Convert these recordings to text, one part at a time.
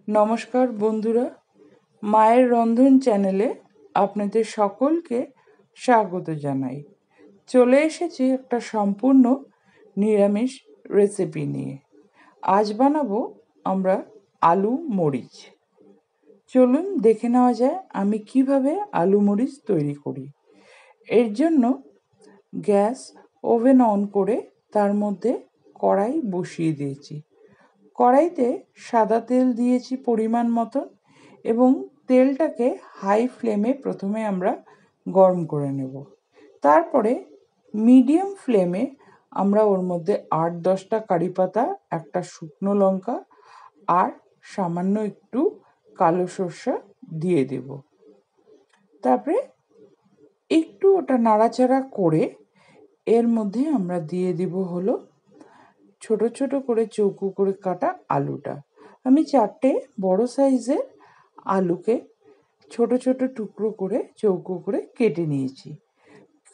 নমস্কার বন্ধুরা, মায়ের রন্ধন চ্যানেলে আপনাদের সকলকে স্বাগত জানাই। চলে এসেছি একটা সম্পূর্ণ নিরামিষ রেসিপি নিয়ে। আজ বানাবো আমরা আলু মরিচ। চলুন দেখে নেওয়া যায় আমি কিভাবে আলু মরিচ তৈরি করি। এর জন্য গ্যাস ওভেন অন করে তার মধ্যে কড়াই বসিয়ে দিয়েছি। কড়াইতে সাদা তেল দিয়েছি পরিমাণ মতো এবং তেলটাকে হাই ফ্লেমে প্রথমে আমরা গরম করে নেব। তারপরে মিডিয়াম ফ্লেমে আমরা ওর মধ্যে 8-10টা কারি পাতা, একটা শুকনো লঙ্কা আর সামান্য একটু কালো সর্ষে দিয়ে দেব। তারপরে একটু ওটা নাড়াচাড়া করে এর মধ্যে আমরা দিয়ে দিব হলো ছোট ছোট করে চৌকো করে কাটা আলুটা। আমি 4টে বড় সাইজের আলুকে ছোট ছোট টুকরো করে চৌকো করে কেটে নিয়েছি।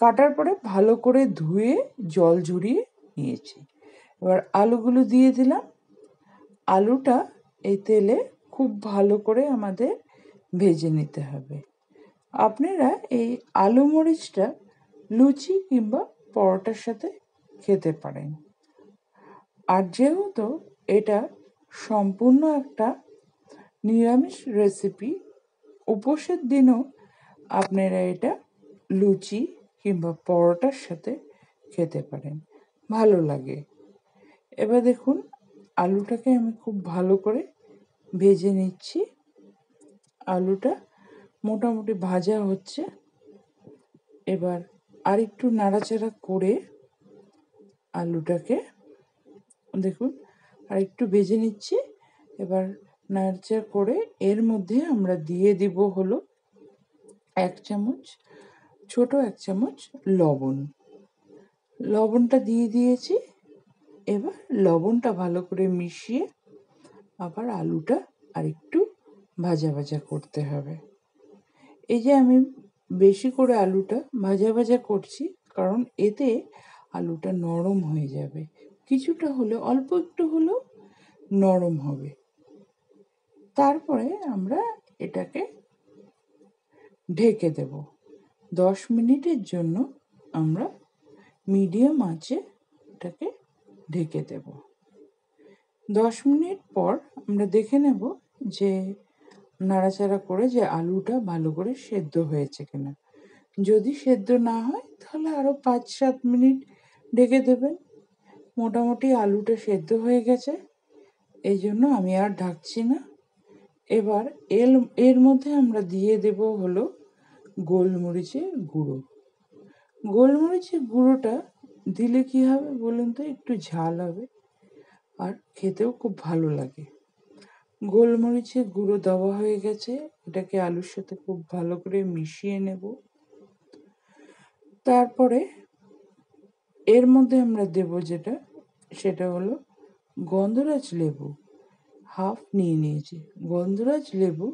কাটার পরে ভালো করে ধুয়ে জল ঝরিয়ে নিয়েছি। এবার আলুগুলো দিয়ে দিলাম। আলুটা এই তেলে খুব ভালো করে আমাদের ভেজে নিতে হবে। আপনারা এই আলু মরিচটা লুচি কিংবা পরোটার সাথে খেতে পারেন। আর যেহেতু এটা সম্পূর্ণ একটা নিরামিষ রেসিপি, উপোসের দিনও আপনারা এটা লুচি কিংবা পরোটার সাথে খেতে পারেন, ভালো লাগে। এবার দেখুন আলুটাকে আমি খুব ভালো করে ভেজে নিচ্ছি। আলুটা মোটামুটি ভাজা হচ্ছে। এবার আর একটু নাড়াচাড়া করে আলুটাকে দেখুন আর একটু ভেজে নিচ্ছি। এবার নাড়াচাড়া করে এর মধ্যে আমরা দিয়ে দিব হলো 1 চামচ, ছোট 1 চামচ লবণ। লবণটা দিয়ে দিয়েছি। এবার লবণটা ভালো করে মিশিয়ে আবার আলুটা আর একটু ভাজা ভাজা করতে হবে। এই যে আমি বেশি করে আলুটা ভাজা ভাজা করছি, কারণ এতে আলুটা নরম হয়ে যাবে, কিছুটা হলে অল্প একটু হলেও নরম হবে। তারপরে আমরা এটাকে ঢেকে দেব। 10 মিনিটের জন্য আমরা মিডিয়াম আঁচে এটাকে ঢেকে দেব। 10 মিনিট পর আমরা দেখে নেব যে নাড়াচাড়া করে যে আলুটা ভালো করে সেদ্ধ হয়েছে কিনা। যদি সেদ্ধ না হয় তাহলে আরও 5-7 মিনিট ঢেকে দেবেন। মোটামুটি আলুটা সেদ্ধ হয়ে গেছে, এই জন্য আমি আর ঢাকছি না। এবার এর মধ্যে আমরা দিয়ে দেব হলো গোলমরিচের গুঁড়ো। গোলমরিচের গুঁড়োটা দিলে কি হবে বলুন তো, একটু ঝাল হবে আর খেতেও খুব ভালো লাগে। গোলমরিচের গুঁড়ো দেওয়া হয়ে গেছে। এটাকে আলুর সাথে খুব ভালো করে মিশিয়ে নেব। তারপরে এর মধ্যে আমরা দেব সেটা হলো গন্ধরাজ লেবু। হাফ নিয়ে নিয়েছি। গন্ধরাজ লেবু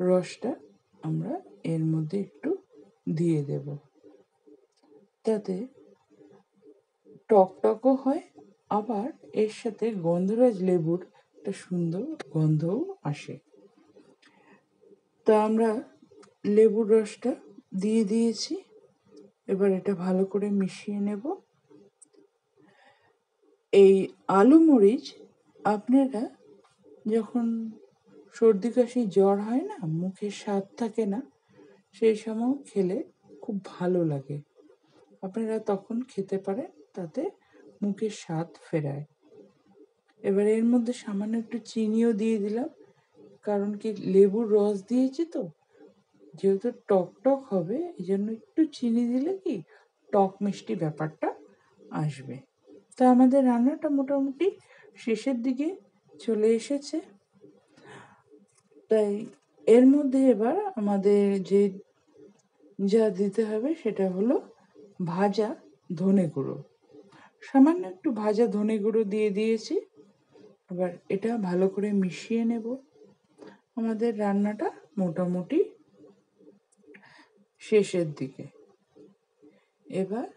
রসটা আমরা এর মধ্যে একটু দিয়ে দেব, তাতে টকটকও হয়, আবার এর সাথে গন্ধরাজ লেবুর একটা সুন্দর গন্ধও আসে। তা আমরা লেবুর রসটা দিয়ে দিয়েছি। এবার এটা ভালো করে মিশিয়ে নেব। এই আলু মরিচ আপনারা যখন সর্দি কাশি জ্বর হয় না, মুখে স্বাদ থাকে না, সেই সময় খেলে খুব ভালো লাগে। আপনারা তখন খেতে পারেন, তাতে মুখের স্বাদ ফেরায়। এবার এর মধ্যে সামান্য একটু চিনিও দিয়ে দিলাম, কারণ কি লেবুর রস দিয়েছি তো, যেহেতু টক টক হবে এই জন্য একটু চিনি দিলে কি টক মিষ্টি ব্যাপারটা আসবে। তা আমাদের রান্নাটা মোটামুটি শেষের দিকে চলে এসেছে। তাই এর মধ্যে এবার আমাদের যা দিতে হবে সেটা হলো ভাজা ধনে গুঁড়ো। সামান্য একটু ভাজা ধনে গুঁড়ো দিয়ে দিয়েছি। এবার এটা ভালো করে মিশিয়ে নেব। আমাদের রান্নাটা মোটামুটি শেষের দিকে। এবার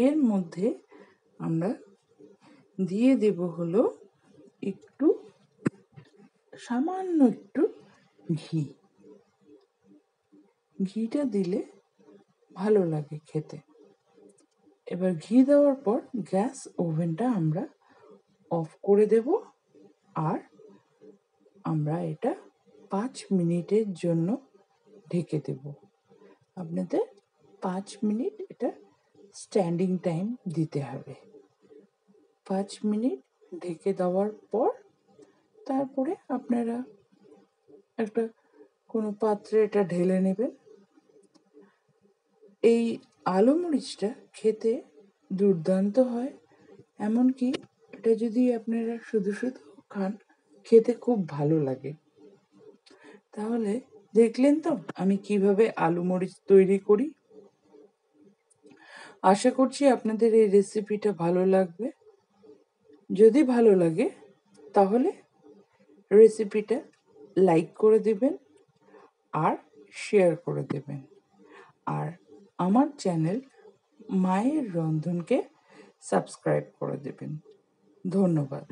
এর মধ্যে আমরা দিয়ে দেব হলো একটু সামান্য একটু ঘি। ঘিটা দিলে ভালো লাগে খেতে। এবার ঘি দেওয়ার পর গ্যাস ওভেনটা আমরা অফ করে দেব, আর আমরা এটা 5 মিনিটের জন্য ঢেকে দেব। আপনাদের 5 মিনিট এটা স্ট্যান্ডিং টাইম দিতে হবে। 5 মিনিট ঢেকে দেওয়ার পর তারপরে আপনারা একটা কোনো পাত্রে এটা ঢেলে নেবেন। এই আলু মরিচটা খেতে দুর্দান্ত হয়, এমনকি এটা যদি আপনারা শুধু শুধু খান খেতে খুব ভালো লাগে। তাহলে দেখলেন তো আমি কিভাবে আলু মরিচ তৈরি করি। আশা করছি আপনাদের এই রেসিপিটা ভালো লাগবে। যদি ভালো লাগে তাহলে রেসিপিটা লাইক করে দেবেন আর শেয়ার করে দেবেন, আর আমার চ্যানেল মায়ের রন্ধনকে সাবস্ক্রাইব করে দেবেন। ধন্যবাদ।